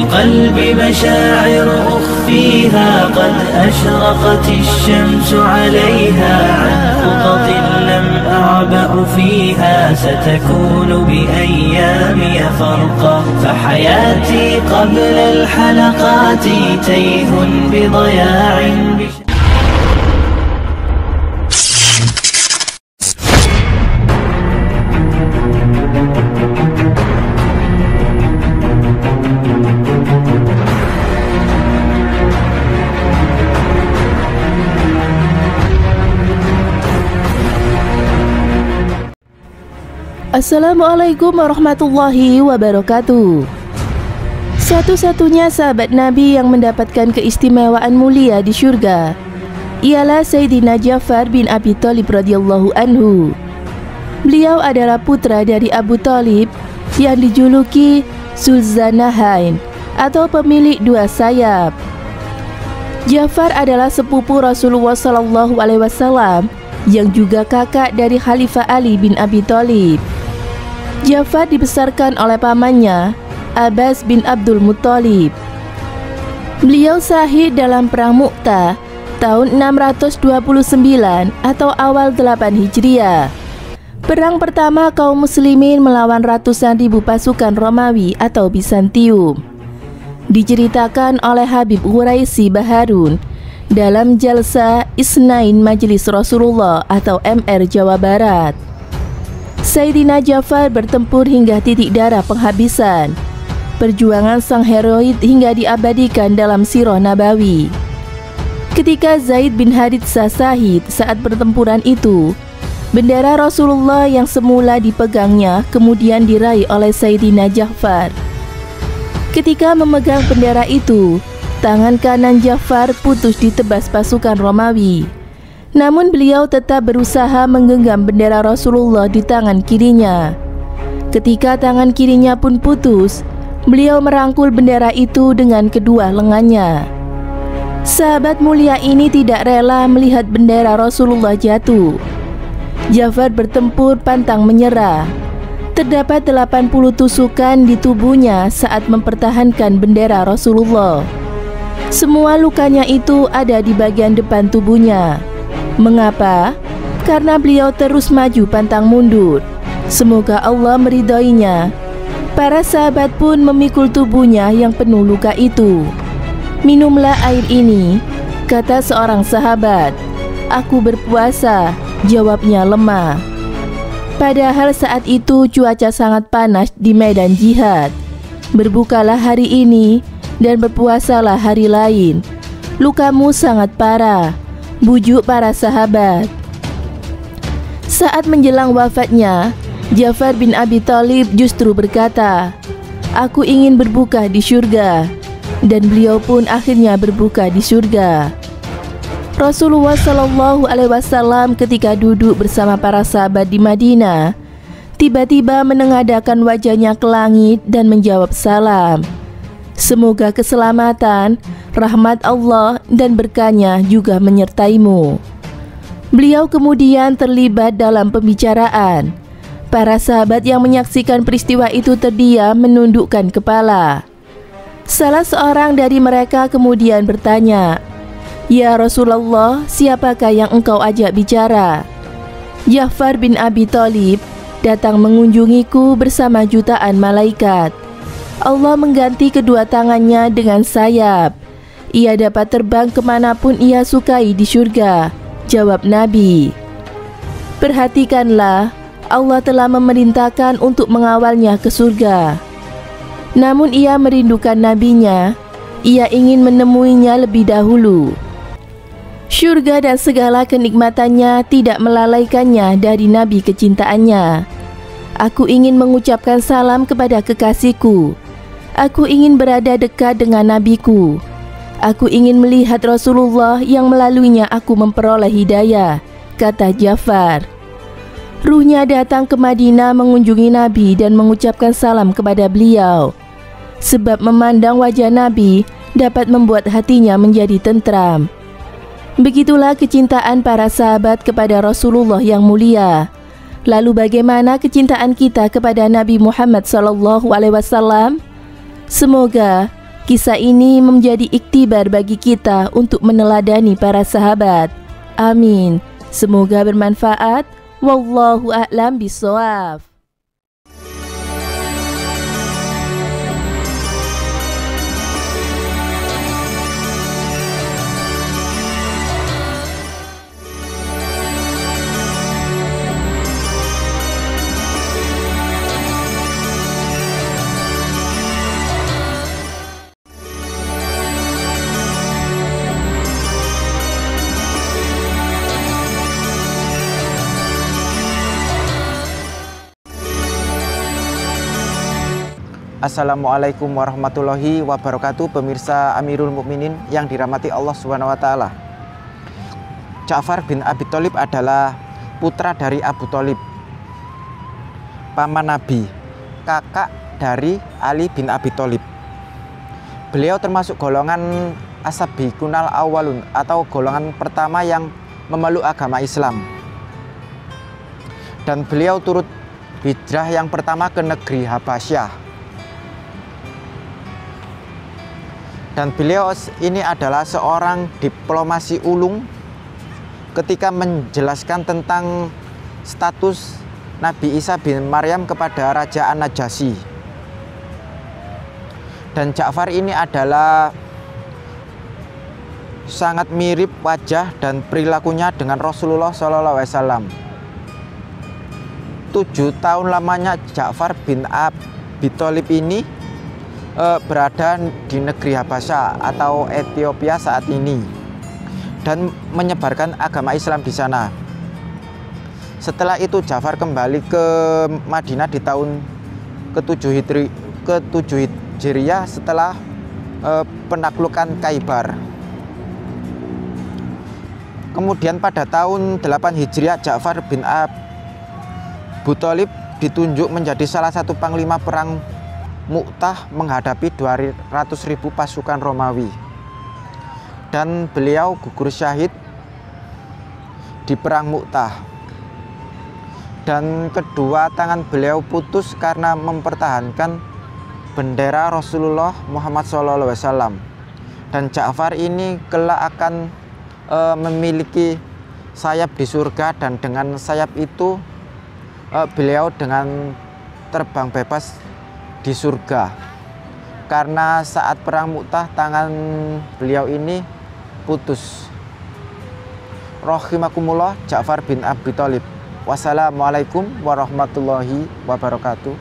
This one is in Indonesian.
القلب مشاعر أخفيها قد أشرقت الشمس عليها عن خطط لم أعبأ فيها ستكون بأيامي فرقا فحياتي قبل الحلقات تيه بضياع Assalamualaikum warahmatullahi wabarakatuh. Satu-satunya sahabat Nabi yang mendapatkan keistimewaan mulia di syurga ialah Sayyidina Ja'far bin Abi Thalib radhiyallahu anhu. Beliau adalah putra dari Abu Thalib yang dijuluki Zulzanahain atau pemilik dua sayap. Ja'far adalah sepupu Rasulullah SAW yang juga kakak dari Khalifah Ali bin Abi Thalib. Ja'far dibesarkan oleh pamannya Abbas bin Abdul Muttalib. Beliau syahid dalam perang Mu'tah tahun 629 atau awal 8 Hijriah. Perang pertama kaum muslimin melawan ratusan ribu pasukan Romawi atau Bizantium. Diceritakan oleh Habib Quraisy Baharun dalam Jalsa Isnain Majelis Rasulullah atau MR Jawa Barat. Sayyidina Ja'far bertempur hingga titik darah penghabisan. Perjuangan sang heroid hingga diabadikan dalam Sirah Nabawi. Ketika Zaid bin Haritsah syahid saat pertempuran itu, bendera Rasulullah yang semula dipegangnya kemudian diraih oleh Sayyidina Ja'far. Ketika memegang bendera itu, tangan kanan Ja'far putus ditebas pasukan Romawi. Namun beliau tetap berusaha menggenggam bendera Rasulullah di tangan kirinya. Ketika tangan kirinya pun putus, beliau merangkul bendera itu dengan kedua lengannya. Sahabat mulia ini tidak rela melihat bendera Rasulullah jatuh. Ja'far bertempur pantang menyerah. Terdapat 80 tusukan di tubuhnya saat mempertahankan bendera Rasulullah. Semua lukanya itu ada di bagian depan tubuhnya. Mengapa? Karena beliau terus maju pantang mundur. Semoga Allah meridhoinya. Para sahabat pun memikul tubuhnya yang penuh luka itu. Minumlah air ini, kata seorang sahabat. Aku berpuasa, jawabnya lemah. Padahal saat itu cuaca sangat panas di medan jihad. Berbukalah hari ini dan berpuasalah hari lain. Lukamu sangat parah, bujuk para sahabat. Saat menjelang wafatnya, Ja'far bin Abi Thalib justru berkata, "Aku ingin berbuka di surga." Dan beliau pun akhirnya berbuka di surga. Rasulullah SAW ketika duduk bersama para sahabat di Madinah, tiba-tiba menengadahkan wajahnya ke langit dan menjawab salam. Semoga keselamatan, rahmat Allah dan berkahnya juga menyertaimu. Beliau kemudian terlibat dalam pembicaraan. Para sahabat yang menyaksikan peristiwa itu terdiam menundukkan kepala. Salah seorang dari mereka kemudian bertanya, "Ya Rasulullah, siapakah yang engkau ajak bicara?" Ja'far bin Abi Thalib datang mengunjungiku bersama jutaan malaikat. Allah mengganti kedua tangannya dengan sayap. Ia dapat terbang kemanapun ia sukai di surga, jawab Nabi. Perhatikanlah, Allah telah memerintahkan untuk mengawalnya ke surga. Namun ia merindukan nabinya. Ia ingin menemuinya lebih dahulu. Surga dan segala kenikmatannya tidak melalaikannya dari nabi kecintaannya. Aku ingin mengucapkan salam kepada kekasihku. Aku ingin berada dekat dengan nabiku. Aku ingin melihat Rasulullah yang melaluinya aku memperoleh hidayah, kata Ja'far. Ruhnya datang ke Madinah mengunjungi Nabi dan mengucapkan salam kepada beliau. Sebab memandang wajah Nabi dapat membuat hatinya menjadi tentram. Begitulah kecintaan para sahabat kepada Rasulullah yang mulia. Lalu bagaimana kecintaan kita kepada Nabi Muhammad SAW? Semoga Kisah ini menjadi iktibar bagi kita untuk meneladani para sahabat. Amin. Semoga bermanfaat. Wallahu a'lam bishawab. Assalamualaikum warahmatullahi wabarakatuh, pemirsa Amirul Mukminin yang dirahmati Allah Subhanahu wa taala. Ja'far bin Abi Thalib adalah putra dari Abu Thalib, paman Nabi, kakak dari Ali bin Abi Thalib. Beliau termasuk golongan as-sabiqunal awwalun atau golongan pertama yang memeluk agama Islam. Dan beliau turut hijrah yang pertama ke negeri Habasyah. Dan beliau ini adalah seorang diplomasi ulung ketika menjelaskan tentang status Nabi Isa bin Maryam kepada Raja An-Najasyi. Dan Ja'far ini adalah sangat mirip wajah dan perilakunya dengan Rasulullah SAW. 7 tahun lamanya Ja'far bin Abi Thalib ini berada di negeri Habasyah atau Ethiopia saat ini dan menyebarkan agama Islam di sana. Setelah itu Ja'far kembali ke Madinah di tahun ke-7 Hijriah setelah penaklukan Khaybar. Kemudian pada tahun 8 Hijriah Ja'far bin Abu Thalib ditunjuk menjadi salah satu panglima perang Mu'tah menghadapi 200.000 pasukan Romawi. Dan beliau gugur syahid di perang Mu'tah. Dan kedua tangan beliau putus karena mempertahankan bendera Rasulullah Muhammad SAW. Dan Ja'far ini kelak akan memiliki sayap di surga, dan dengan sayap itu beliau dengan terbang bebas di surga, karena saat perang Mu'tah tangan beliau ini putus. Rahimakumullah, Ja'far bin Abi Thalib. Wassalamualaikum warahmatullahi wabarakatuh.